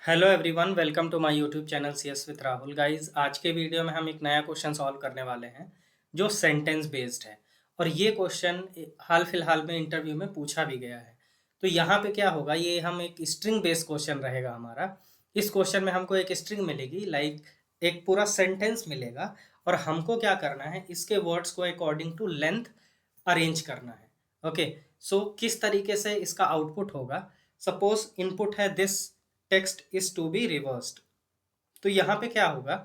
Hello everyone, welcome to my YouTube channel CS with Rahul. Guys, आज के video में हम एक नया क्वेश्चन सॉल्व करने वाले हैं जो सेंटेंस बेस्ड है। और ये क्वेश्चन हाल फिलहाल में इंटरव्यू में पूछा भी गया है। तो यहाँ पे क्या होगा, ये हम एक स्ट्रिंग बेस्ड क्वेश्चन रहेगा हमारा। इस क्वेश्चन में हमको एक स्ट्रिंग मिलेगी, लाइक एक पूरा सेंटेंस मिलेगा, और हमको क्या करना है, इसके वर्ड्स को अकॉर्डिंग टू लेंथ अरेंज करना है। ओके, सो किस तरीके से इसका आउटपुट होगा। सपोज इनपुट है this text is to be reversed. तो यहाँ पे क्या होगा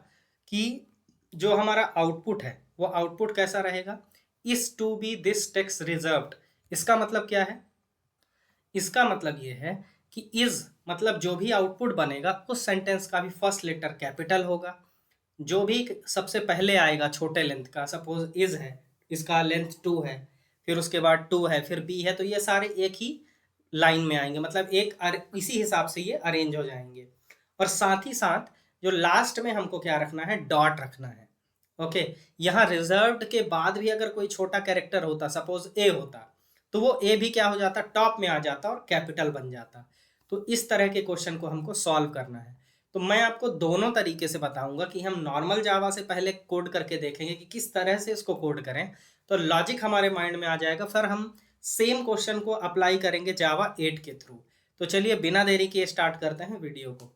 कि जो हमारा आउटपुट है वो आउटपुट कैसा रहेगा, is to be this text reserved. इसका मतलब क्या है, इसका मतलब ये है कि इज मतलब जो भी आउटपुट बनेगा उस सेंटेंस का भी फर्स्ट लेटर कैपिटल होगा। जो भी सबसे पहले आएगा छोटे लेंथ का, सपोज इज है, इसका लेंथ 2 है, फिर उसके बाद 2 है, फिर बी है, तो ये सारे एक ही लाइन में आएंगे, मतलब इसी हिसाब से ये अरेंज हो जाएंगे। और साथ ही साथ जो लास्ट में हमको क्या रखना है, डॉट रखना है। ओके, यहाँ रिजर्व्ड के बाद भी अगर कोई छोटा कैरेक्टर होता, सपोज ए होता, तो वो ए भी क्या हो जाता, टॉप में आ जाता और कैपिटल बन जाता। तो इस तरह के क्वेश्चन को हमको सॉल्व करना है। तो मैं आपको दोनों तरीके से बताऊंगा कि हम नॉर्मल जावा से पहले कोड करके देखेंगे कि किस तरह से इसको कोड करें, तो लॉजिक हमारे माइंड में आ जाएगा। फिर हम सेम क्वेश्चन को अप्लाई करेंगे जावा 8 के थ्रू। तो चलिए बिना देरी किए स्टार्ट करते हैं वीडियो को।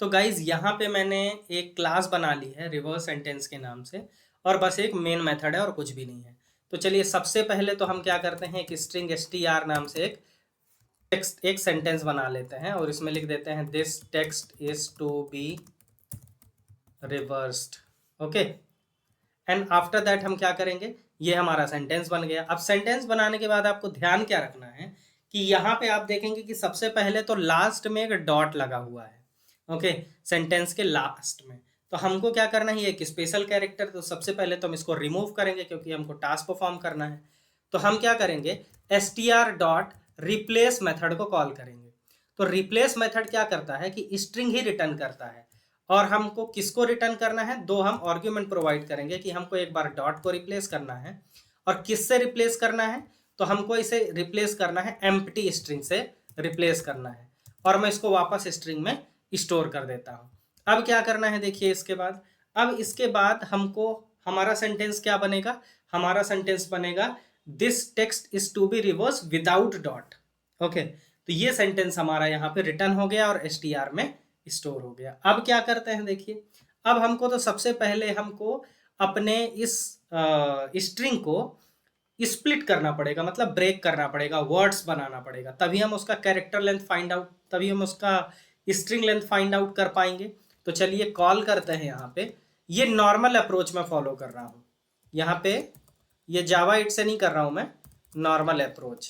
तो गाइज यहाँ पे मैंने एक क्लास बना ली है रिवर्स सेंटेंस के नाम से, और बस एक मेन मेथड है और कुछ भी नहीं है। तो चलिए सबसे पहले तो हम क्या करते हैं, एक स्ट्रिंग str नाम से एक सेंटेंस बना लेते हैं, और इसमें लिख देते हैं this text is to be reversed. Okay, and after that हम क्या करेंगे, ये हमारा सेंटेंस बन गया। अब सेंटेंस बनाने के बाद आपको ध्यान क्या रखना है कि यहाँ पे आप देखेंगे कि सबसे पहले तो लास्ट में एक डॉट लगा हुआ है। ओके, सेंटेंस के लास्ट में। तो हमको क्या करना है, एक स्पेशल कैरेक्टर, तो सबसे पहले तो हम इसको रिमूव करेंगे क्योंकि हमको टास्क परफॉर्म करना है। तो हम क्या करेंगे, str डॉट रिप्लेस मेथड को कॉल करेंगे। तो रिप्लेस मेथड क्या करता है कि स्ट्रिंग ही रिटर्न करता है, और हमको किसको रिटर्न करना है, दो हम आर्ग्यूमेंट प्रोवाइड करेंगे कि हमको एक बार डॉट को रिप्लेस करना है, और किससे रिप्लेस करना है, तो हमको इसे रिप्लेस करना है एम्प्टी स्ट्रिंग से रिप्लेस करना है, और मैं इसको वापस स्ट्रिंग में स्टोर कर देता हूँ। अब क्या करना है देखिए इसके बाद, अब इसके बाद हमको हमारा सेंटेंस क्या बनेगा, हमारा सेंटेंस बनेगा this text is to be reverse without dot. Okay, तो ये सेंटेंस हमारा यहाँ पे रिटर्न हो गया और str में स्टोर हो गया। अब क्या करते हैं देखिए, अब हमको तो सबसे पहले हमको अपने इस स्ट्रिंग को स्प्लिट करना पड़ेगा, मतलब ब्रेक करना पड़ेगा, वर्ड्स बनाना पड़ेगा, तभी हम उसका कैरेक्टर लेंथ फाइंड आउट, तभी हम उसका स्ट्रिंग लेंथ फाइंड आउट कर पाएंगे। तो चलिए कॉल करते हैं यहाँ पे, ये नॉर्मल अप्रोच में फॉलो कर रहा हूँ यहाँ पे, ये जावा 8 से नहीं कर रहा हूँ मैं, नॉर्मल अप्रोच।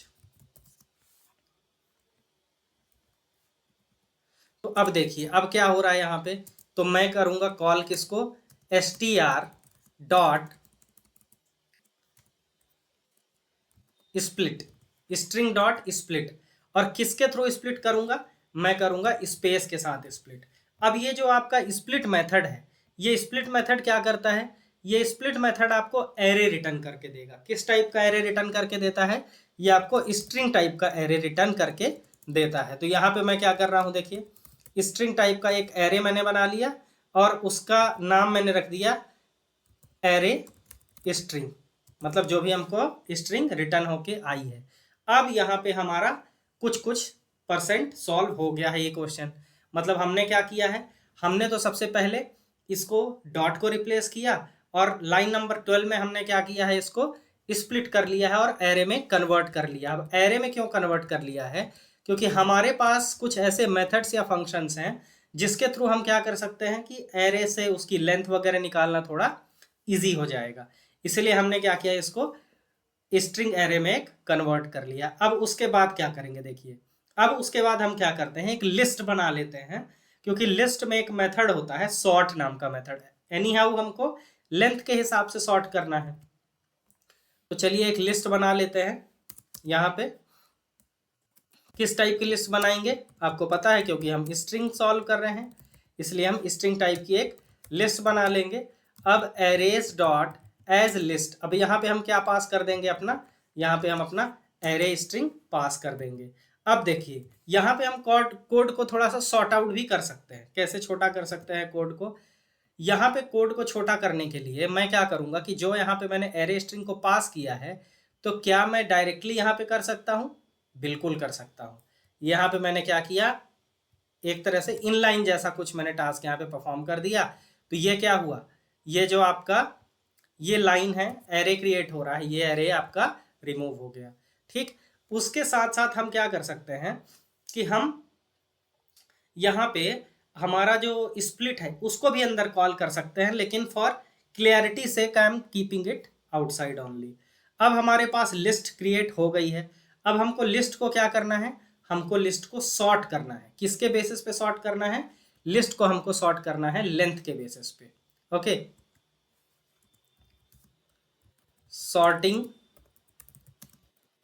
तो अब देखिए अब क्या हो रहा है यहाँ पे, तो मैं करूंगा कॉल किसको, str dot split, string dot split. और किसके थ्रू स्प्लिट करूंगा, मैं करूंगा स्पेस के साथ स्प्लिट। अब ये जो आपका स्प्लिट मेथड है, ये स्प्लिट मेथड क्या करता है, ये स्प्लिट मेथड आपको एरे रिटर्न करके देगा। किस टाइप का एरे रिटर्न करके देता है, ये आपको स्ट्रिंग टाइप का एरे रिटर्न करके देता है। तो यहाँ पे मैं क्या कर रहा हूँ देखिए, स्ट्रिंग टाइप का एक एरे मैंने बना लिया, और उसका नाम मैंने रख दिया एरे स्ट्रिंग, मतलब जो भी हमको स्ट्रिंग रिटर्न होके आई है। अब यहाँ पे हमारा कुछ कुछ परसेंट सॉल्व हो गया है ये क्वेश्चन। मतलब हमने क्या किया है, हमने तो सबसे पहले इसको डॉट को रिप्लेस किया, और लाइन नंबर 12 में हमने क्या किया है, इसको स्प्लिट कर लिया है और एरे में कन्वर्ट कर लिया। अब एरे में क्यों कन्वर्ट कर लिया है, क्योंकि हमारे पास कुछ ऐसे मेथड्स या फंक्शंस हैं जिसके थ्रू हम क्या कर सकते हैं कि एरे से उसकी लेंथ वगैरह निकालना थोड़ा इजी हो जाएगा। इसलिए हमने क्या किया, इसको स्ट्रिंग एरे में कन्वर्ट कर लिया। अब उसके बाद क्या करेंगे देखिए, अब उसके बाद हम क्या करते हैं, एक लिस्ट बना लेते हैं, क्योंकि लिस्ट में एक मेथड होता है सॉर्ट नाम का मेथड है। एनी हाउ हमको लेंथ के हिसाब से सॉर्ट करना है। तो चलिए एक लिस्ट बना लेते हैं। यहाँ पे किस टाइप की लिस्ट बनाएंगे आपको पता है, क्योंकि हम स्ट्रिंग सॉल्व कर रहे हैं, इसलिए हम स्ट्रिंग टाइप की एक लिस्ट बना लेंगे। अब एरेज डॉट एज लिस्ट, अब यहाँ पे हम क्या पास कर देंगे अपना, यहाँ पे हम अपना एरे स्ट्रिंग पास कर देंगे। अब देखिए यहाँ पे हम कोड को थोड़ा सा सॉर्ट आउट भी कर सकते हैं। कैसे छोटा कर सकते हैं कोड को? यहाँ पे कोड को छोटा करने के लिए मैं क्या करूंगा कि जो यहाँ पे मैंने एरे स्ट्रिंग को पास किया है, तो क्या मैं डायरेक्टली यहाँ पे कर सकता हूँ? बिल्कुल कर सकता हूँ। यहाँ पे मैंने क्या किया, एक तरह से इनलाइन जैसा कुछ मैंने टास्क यहाँ पे परफॉर्म कर दिया। तो ये क्या हुआ, ये जो आपका ये लाइन है, एरे क्रिएट हो रहा है, ये एरे आपका रिमूव हो गया। ठीक, उसके साथ साथ हम क्या कर सकते हैं कि हम यहाँ पे हमारा जो स्प्लिट है उसको भी अंदर कॉल कर सकते हैं, लेकिन फॉर क्लियरिटी से I am keeping it outside only. अब हमारे पास लिस्ट क्रिएट हो गई है। अब हमको लिस्ट को क्या करना है, हमको लिस्ट को सॉर्ट करना है। किसके बेसिस पे सॉर्ट करना है? लिस्ट को हमको सॉर्ट करना है लेंथ के बेसिस पे। Okay, sorting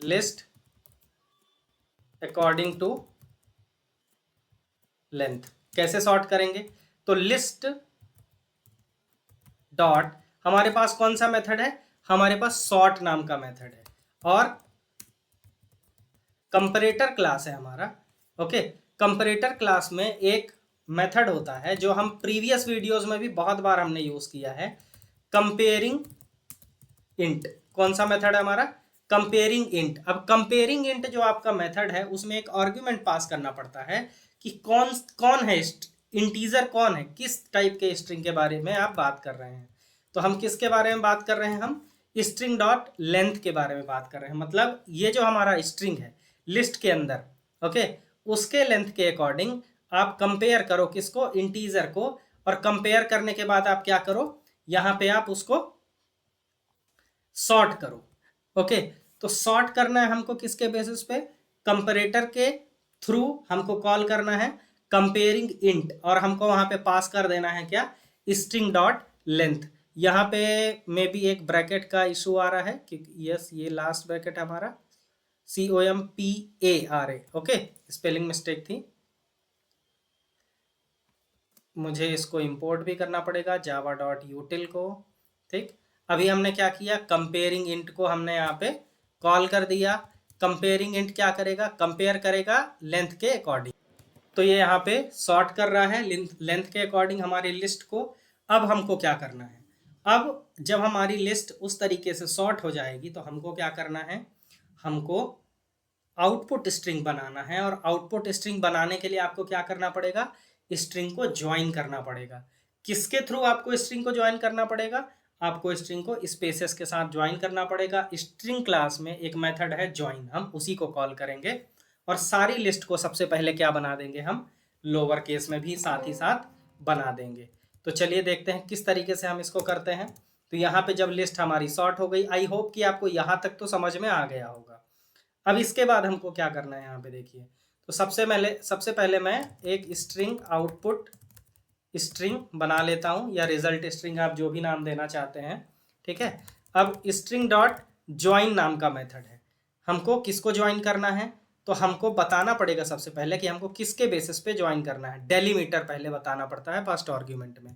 list according to length. कैसे सॉर्ट करेंगे? तो लिस्ट डॉट, हमारे पास कौन सा मेथड है? हमारे पास सॉर्ट नाम का मेथड है और कंपैरेटर क्लास है हमारा। ओके, कंपैरेटर क्लास में एक मेथड होता है जो हम प्रीवियस वीडियोस में भी बहुत बार हमने यूज किया है, कंपेयरिंग इंट। कौन सा मेथड है हमारा? Comparing int. अब कंपेयरिंग इंट जो आपका मेथड है उसमें एक आर्गुमेंट पास करना पड़ता है कि कौन कौन है, इंटीजर कौन है, किस टाइप के स्ट्रिंग के बारे में आप बात कर रहे हैं। तो हम किसके बारे में बात कर रहे हैं? हम स्ट्रिंग डॉट लेंथ के बारे में बात कर रहे हैं। मतलब ये जो हमारा स्ट्रिंग है लिस्ट के अंदर, ओके, उसके लेंथ के अकॉर्डिंग आप कंपेयर करो किसको? इंटीजर को। और कंपेयर करने के बाद आप क्या करो, यहाँ पे आप उसको सॉर्ट करो। ओके, तो सॉर्ट करना है हमको किसके बेसिस पे? कंपैरेटर के थ्रू हमको कॉल करना है कंपेयरिंग इंट, और हमको वहां पे पास कर देना है क्या? String dot length. यहाँ पे मे बी एक ब्रैकेट का इशू आ रहा है कि यस, ये लास्ट ब्रैकेट हमारा COMPARA। ओके, स्पेलिंग मिस्टेक थी, मुझे इसको इंपोर्ट भी करना पड़ेगा जावा डॉट यूटिल को। ठीक, अभी हमने क्या किया, कंपेयरिंग इंट को हमने यहाँ पे कॉल कर दिया। कंपेयरिंग इंट क्या करेगा? कंपेयर करेगा लेंथ के अकॉर्डिंग। तो ये यहाँ पे सॉर्ट कर रहा है लेंथ के अकॉर्डिंग हमारी लिस्ट को। अब हमको क्या करना है? अब जब हमारी लिस्ट उस तरीके से सॉर्ट हो जाएगी तो हमको क्या करना है, हमको आउटपुट स्ट्रिंग बनाना है। और आउटपुट स्ट्रिंग बनाने के लिए आपको क्या करना पड़ेगा? स्ट्रिंग को ज्वाइन करना पड़ेगा। किसके थ्रू आपको स्ट्रिंग को ज्वाइन करना पड़ेगा? आपको स्ट्रिंग को स्पेसेस के साथ ज्वाइन करना पड़ेगा। स्ट्रिंग क्लास में एक मेथड है ज्वाइन, हम उसी को कॉल करेंगे। और सारी लिस्ट को सबसे पहले क्या बना देंगे? हम लोअर केस में भी साथ ही साथ बना देंगे। तो चलिए देखते हैं किस तरीके से हम इसको करते हैं। तो यहाँ पे जब लिस्ट हमारी सॉर्ट हो गई, आई होप कि आपको यहाँ तक तो समझ में आ गया होगा। अब इसके बाद हमको क्या करना है, यहाँ पे देखिए। तो सबसे पहले मैं एक स्ट्रिंग आउटपुट स्ट्रिंग बना लेता हूँ, या रिजल्ट स्ट्रिंग, आप जो भी नाम देना चाहते हैं। ठीक है, अब स्ट्रिंग डॉट ज्वाइन नाम का मेथड है। हमको किसको ज्वाइन करना है? तो हमको बताना पड़ेगा सबसे पहले कि हमको किसके बेसिस पे ज्वाइन करना है। डेलीमीटर पहले बताना पड़ता है फर्स्ट आर्ग्यूमेंट में,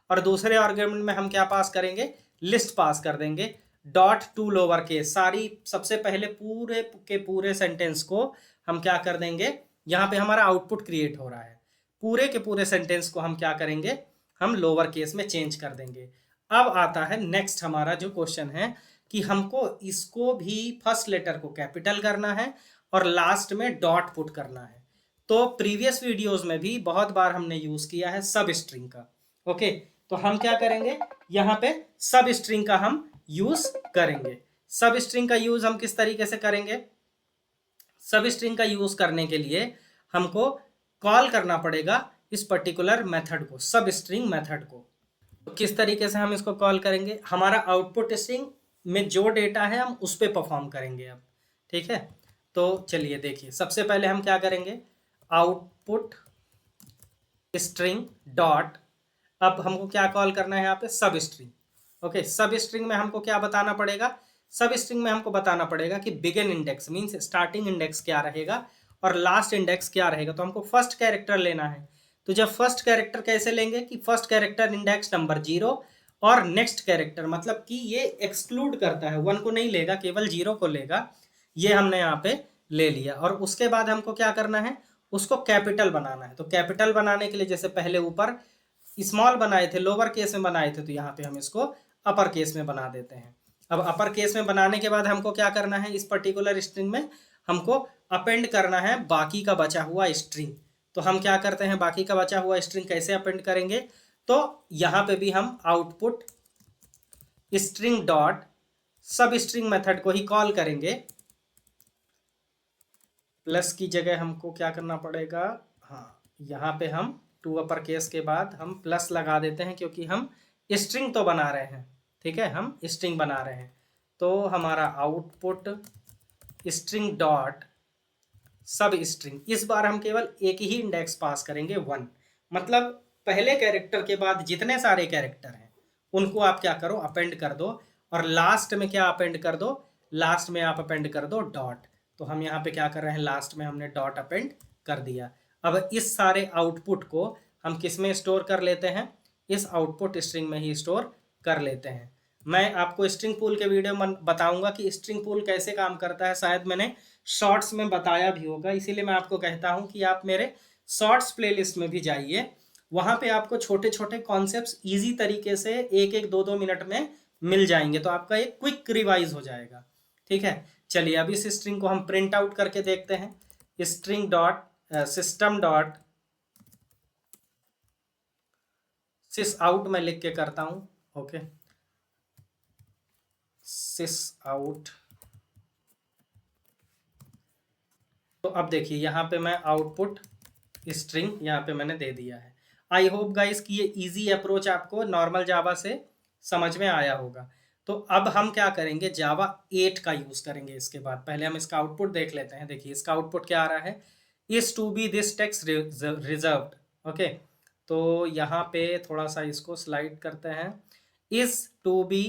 और दूसरे आर्ग्यूमेंट में हम क्या पास करेंगे? लिस्ट पास कर देंगे। डॉट टू लोअर केस, सारी सबसे पहले पूरे के पूरे सेंटेंस को हम क्या कर देंगे? यहाँ पे हमारा आउटपुट क्रिएट हो रहा है, पूरे के पूरे सेंटेंस को हम क्या करेंगे? हम लोअर केस में चेंज कर देंगे। अब आता है नेक्स्ट हमारा जो क्वेश्चन है कि हमको इसको भी फर्स्ट लेटर को कैपिटल करना है और लास्ट में डॉट पुट करना है। तो प्रीवियस वीडियोस में भी बहुत बार हमने यूज किया है सब स्ट्रिंग का। ओके, तो हम क्या करेंगे? यहाँ पे सब स्ट्रिंग का हम यूज करेंगे। सब स्ट्रिंग का यूज हम किस तरीके से करेंगे? सब स्ट्रिंग का यूज करने के लिए हमको कॉल करना पड़ेगा इस पर्टिकुलर मेथड को, सब स्ट्रिंग मेथड को। तो किस तरीके से हम इसको कॉल करेंगे? हमारा आउटपुट स्ट्रिंग में जो डेटा है हम उस पर परफॉर्म करेंगे अब। ठीक है, तो चलिए देखिए, सबसे पहले हम क्या करेंगे? आउटपुट स्ट्रिंग डॉट, अब हमको क्या कॉल करना है यहाँ पे? सब स्ट्रिंग। ओके, सब स्ट्रिंग में हमको क्या बताना पड़ेगा? सब स्ट्रिंग में हमको बताना पड़ेगा कि begin index means starting index क्या रहेगा और लास्ट इंडेक्स क्या रहेगा। तो हमको फर्स्ट कैरेक्टर लेना है, तो जब फर्स्ट कैरेक्टर कैसे लेंगे कि फर्स्ट कैरेक्टर इंडेक्स नंबर 0 और नेक्स्ट कैरेक्टर, मतलब कि ये एक्सक्लूड करता है, 1 को नहीं लेगा, केवल 0 को लेगा। ये हमने यहाँ पे ले लिया। और उसके बाद हमको क्या करना है, उसको कैपिटल बनाना है। तो कैपिटल बनाने के लिए जैसे पहले ऊपर स्मॉल बनाए थे, लोअर केस में बनाए थे, तो यहाँ पे हम इसको अपर केस में बना देते हैं। अब अपर केस में बनाने के बाद हमको क्या करना है, इस पर्टिकुलर स्ट्रिंग में हमको अपेंड करना है बाकी का बचा हुआ स्ट्रिंग। तो हम क्या करते हैं, बाकी का बचा हुआ स्ट्रिंग कैसे अपेंड करेंगे, तो यहाँ पे भी हम आउटपुट स्ट्रिंग डॉट सब स्ट्रिंग मेथड को ही कॉल करेंगे। प्लस की जगह हमको क्या करना पड़ेगा, हाँ यहाँ पे हम टू अपर केस के बाद हम प्लस लगा देते हैं, क्योंकि हम स्ट्रिंग तो बना रहे हैं। ठीक है, हम स्ट्रिंग बना रहे हैं। तो हमारा आउटपुट स्ट्रिंग डॉट सब स्ट्रिंग, इस बार हम केवल एक ही इंडेक्स पास करेंगे 1। मतलब पहले कैरेक्टर के बाद जितने सारे कैरेक्टर हैं उनको आप क्या करो, अपेंड कर दो। और लास्ट में क्या अपेंड कर दो, लास्ट में आप अपेंड कर दो डॉट। तो हम यहाँ पे क्या कर रहे हैं, लास्ट में हमने डॉट अपेंड कर दिया। अब इस सारे आउटपुट को हम किस में स्टोर कर लेते हैं, इस आउटपुट स्ट्रिंग में ही स्टोर कर लेते हैं। मैं आपको स्ट्रिंग पूल के वीडियो में बताऊंगा कि स्ट्रिंग पूल कैसे काम करता है, शायद मैंने शॉर्ट्स में बताया भी होगा, इसीलिए मैं आपको कहता हूं कि आप मेरे शॉर्ट्स प्लेलिस्ट में भी जाइए। वहां पे आपको छोटे छोटे कॉन्सेप्ट्स इजी तरीके से 1-1, 2-2 मिनट में मिल जाएंगे, तो आपका एक क्विक रिवाइज हो जाएगा। ठीक है, चलिए अब इस स्ट्रिंग को हम प्रिंट आउट करके देखते हैं। स्ट्रिंग डॉट सिस्टम डॉट सिस आउट में लिख के करता हूं, ओके, सिस आउट। तो अब देखिए यहाँ पे मैं आउटपुट स्ट्रिंग यहाँ पे मैंने दे दिया है। आई होप गाइस कि ये इजी अप्रोच आपको नॉर्मल जावा से समझ में आया होगा। तो अब हम क्या करेंगे, जावा 8 का यूज करेंगे इसके बाद। पहले हम इसका आउटपुट देख लेते हैं। देखिए इसका आउटपुट क्या आ रहा है, is to be this text reserved. Okay, तो यहाँ पे थोड़ा सा इसको स्लाइड करते हैं, is to be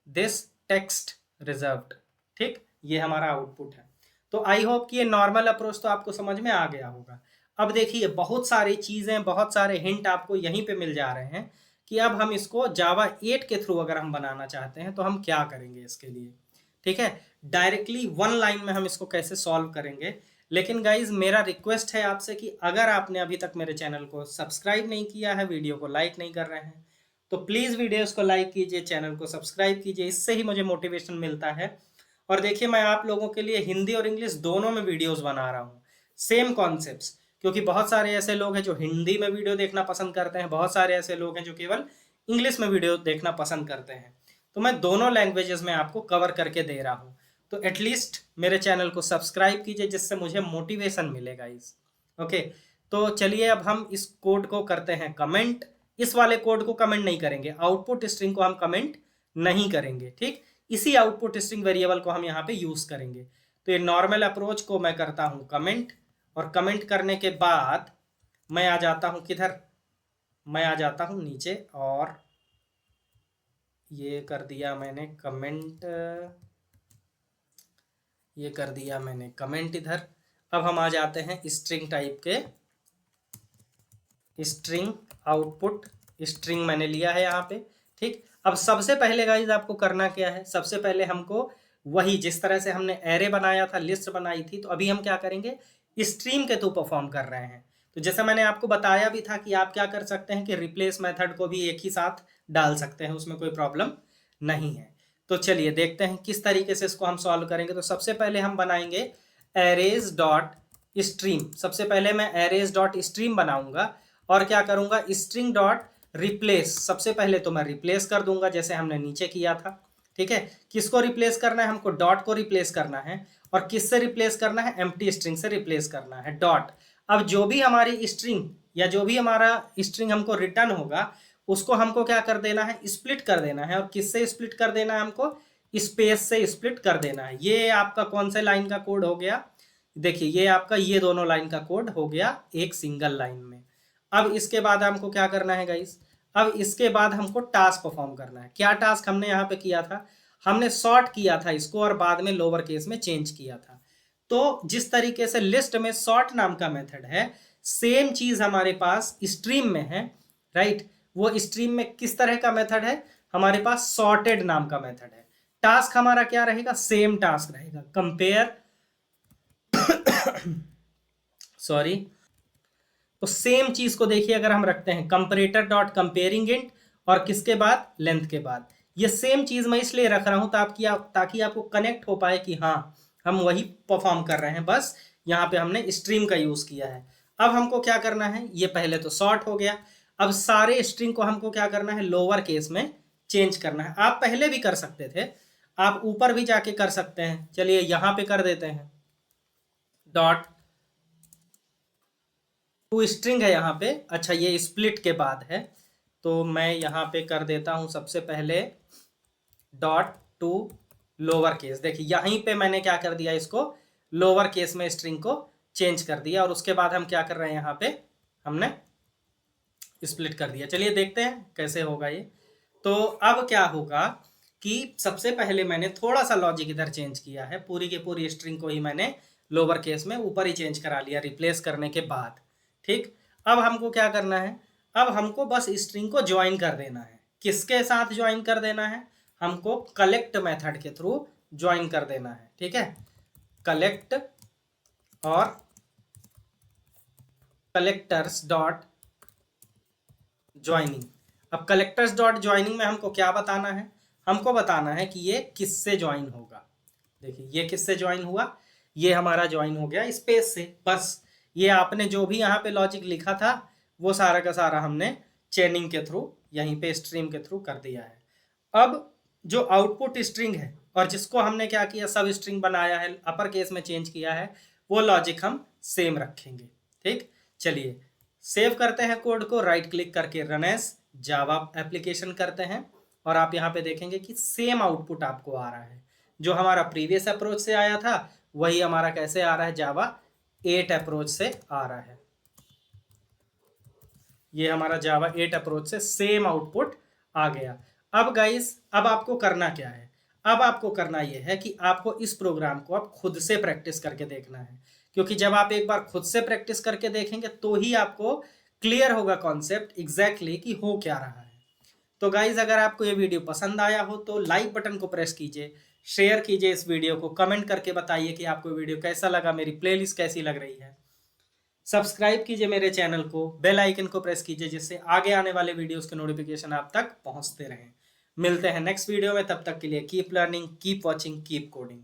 this text reserved. ठीक, ये हमारा आउटपुट है। तो आई होप कि ये नॉर्मल अप्रोच तो आपको समझ में आ गया होगा। अब देखिए बहुत सारी चीज़ें, बहुत सारे हिंट आपको यहीं पे मिल जा रहे हैं कि अब हम इसको जावा 8 के थ्रू अगर हम बनाना चाहते हैं तो हम क्या करेंगे इसके लिए। ठीक है, डायरेक्टली 1 लाइन में हम इसको कैसे सॉल्व करेंगे। लेकिन गाइज मेरा रिक्वेस्ट है आपसे कि अगर आपने अभी तक मेरे चैनल को सब्सक्राइब नहीं किया है, वीडियो को लाइक नहीं कर रहे हैं, तो प्लीज़ वीडियोस को लाइक कीजिए, चैनल को सब्सक्राइब कीजिए, इससे ही मुझे मोटिवेशन मिलता है। और देखिए मैं आप लोगों के लिए हिंदी और इंग्लिश दोनों में वीडियोस बना रहा हूँ, सेम कॉन्सेप्ट्स। क्योंकि बहुत सारे ऐसे लोग हैं जो हिंदी में वीडियो देखना पसंद करते हैं, बहुत सारे ऐसे लोग हैं जो केवल इंग्लिश में वीडियो देखना पसंद करते हैं। तो मैं दोनों लैंग्वेजेस में आपको कवर करके दे रहा हूँ। तो एटलीस्ट मेरे चैनल को सब्सक्राइब कीजिए, जिससे मुझे मोटिवेशन मिलेगा इस। ओके, तो चलिए अब हम इस कोड को करते हैं कमेंट। इस वाले कोड को कमेंट नहीं करेंगे, आउटपुट स्ट्रिंग को हम कमेंट नहीं करेंगे। ठीक, इसी आउटपुट स्ट्रिंग वेरिएबल को हम यहाँ पे यूज करेंगे। तो ये नॉर्मल अप्रोच को मैं करता हूँ कमेंट, और कमेंट करने के बाद मैं आ जाता हूँ किधर, मैं आ जाता हूँ नीचे, और ये कर दिया मैंने कमेंट, ये कर दिया मैंने कमेंट इधर। अब हम आ जाते हैं स्ट्रिंग टाइप के, स्ट्रिंग आउटपुट स्ट्रिंग मैंने लिया है यहाँ पे। ठीक, अब सबसे पहले गाइज आपको करना क्या है, सबसे पहले हमको वही जिस तरह से हमने एरे बनाया था, लिस्ट बनाई थी, तो अभी हम क्या करेंगे, स्ट्रीम के थ्रू परफॉर्म कर रहे हैं। तो जैसा मैंने आपको बताया भी था कि आप क्या कर सकते हैं कि रिप्लेस मेथड को भी एक ही साथ डाल सकते हैं, उसमें कोई प्रॉब्लम नहीं है। तो चलिए देखते हैं किस तरीके से इसको हम सॉल्व करेंगे। तो सबसे पहले हम बनाएंगे एरेज डॉट स्ट्रीम। सबसे पहले मैं एरेज डॉट स्ट्रीम बनाऊंगा और क्या करूंगा, स्ट्रिंग डॉट रिप्लेस। सबसे पहले तो मैं रिप्लेस कर दूंगा जैसे हमने नीचे किया था। ठीक है, किसको रिप्लेस करना है, हमको डॉट को रिप्लेस करना है। और किससे रिप्लेस करना है, एम्प्टी स्ट्रिंग से रिप्लेस करना है डॉट। अब जो भी हमारी स्ट्रिंग या जो भी हमारा स्ट्रिंग हमको रिटर्न होगा उसको हमको क्या कर देना है, स्प्लिट कर देना है। और किससे स्प्लिट कर देना है, हमको स्पेस से स्प्लिट कर देना है। ये आपका कौन से लाइन का कोड हो गया, देखिए ये आपका ये दोनों लाइन का कोड हो गया एक सिंगल लाइन में। अब इसके बाद हमको क्या करना है गाइस, अब इसके बाद हमको टास्क परफॉर्म करना है। क्या टास्क हमने यहाँ पे किया था, हमने सॉर्ट किया था इसको और बाद में लोअर केस में चेंज किया था। तो जिस तरीके से लिस्ट में सॉर्ट नाम का मेथड है, सेम चीज हमारे पास स्ट्रीम में है, राइट। वो स्ट्रीम में किस तरह का मेथड है, हमारे पास सॉर्टेड नाम का मेथड है। टास्क हमारा क्या रहेगा, सेम टास्क रहेगा, कंपेयर सॉरी। तो सेम चीज को देखिए, अगर हम रखते हैं कंपैरेटर डॉट कंपेयरिंग इंट और किसके बाद, लेंथ के बाद, ये सेम चीज मैं इसलिए रख रहा हूं ताकि आपको कनेक्ट हो पाए कि हाँ हम वही परफॉर्म कर रहे हैं, बस यहाँ पे हमने स्ट्रिंग का यूज किया है। अब हमको क्या करना है, ये पहले तो सॉर्ट हो गया, अब सारे स्ट्रिंग को हमको क्या करना है, लोअर केस में चेंज करना है। आप पहले भी कर सकते थे, आप ऊपर भी जाके कर सकते हैं। चलिए यहां पे कर देते हैं, डॉट टू स्ट्रिंग है यहाँ पे। अच्छा ये स्प्लिट के बाद है, तो मैं यहाँ पे कर देता हूँ सबसे पहले डॉट टू लोअर केस। देखिए यहीं पे मैंने क्या कर दिया, इसको लोअर केस में स्ट्रिंग को चेंज कर दिया, और उसके बाद हम क्या कर रहे हैं, यहाँ पे हमने स्प्लिट कर दिया। चलिए देखते हैं कैसे होगा ये। तो अब क्या होगा कि सबसे पहले मैंने थोड़ा सा लॉजिक इधर चेंज किया है, पूरी की पूरी स्ट्रिंग को ही मैंने लोअर केस में ऊपर ही चेंज करा लिया रिप्लेस करने के बाद, ठीक। अब हमको क्या करना है, अब हमको बस स्ट्रिंग को ज्वाइन कर देना है। किसके साथ ज्वाइन कर देना है, हमको कलेक्ट मेथड के थ्रू ज्वाइन कर देना है, ठीक है। कलेक्ट और कलेक्टर्स डॉट ज्वाइनिंग। अब कलेक्टर्स डॉट ज्वाइनिंग में हमको क्या बताना है, हमको बताना है कि ये किससे ज्वाइन होगा। देखिए ये किससे ज्वाइन हुआ, ये हमारा ज्वाइन हो गया स्पेस से। बस ये आपने जो भी यहाँ पे लॉजिक लिखा था वो सारा का सारा हमने चेनिंग के थ्रू यहीं पे स्ट्रीम के थ्रू कर दिया है। अब जो आउटपुट स्ट्रिंग है और जिसको हमने क्या किया, सब स्ट्रिंग बनाया है, अपर केस में चेंज किया है, वो लॉजिक हम सेम रखेंगे, ठीक। चलिए सेव करते हैं कोड को, राइट क्लिक करके रन एज जावा एप्लीकेशन करते हैं, और आप यहाँ पे देखेंगे कि सेम आउटपुट आपको आ रहा है। जो हमारा प्रीवियस अप्रोच से आया था वही हमारा कैसे आ रहा है, जावा 8 अप्रोच से आ रहा है। ये हमारा जावा 8 अप्रोच से सेम आउटपुट आ गया। अब गाइस, अब आपको करना क्या है, अब आपको करना यह है कि आपको इस प्रोग्राम को आप खुद से प्रैक्टिस करके देखना है, क्योंकि जब आप एक बार खुद से प्रैक्टिस करके देखेंगे तो ही आपको क्लियर होगा कॉन्सेप्ट एग्जैक्टली कि हो क्या रहा है। तो गाइज अगर आपको ये वीडियो पसंद आया हो तो लाइक बटन को प्रेस कीजिए, शेयर कीजिए इस वीडियो को, कमेंट करके बताइए कि आपको वीडियो कैसा लगा, मेरी प्लेलिस्ट कैसी लग रही है। सब्सक्राइब कीजिए मेरे चैनल को, बेल आइकन को प्रेस कीजिए, जिससे आगे आने वाले वीडियोस के नोटिफिकेशन आप तक पहुंचते रहें। मिलते हैं नेक्स्ट वीडियो में, तब तक के लिए keep learning, keep watching, keep coding.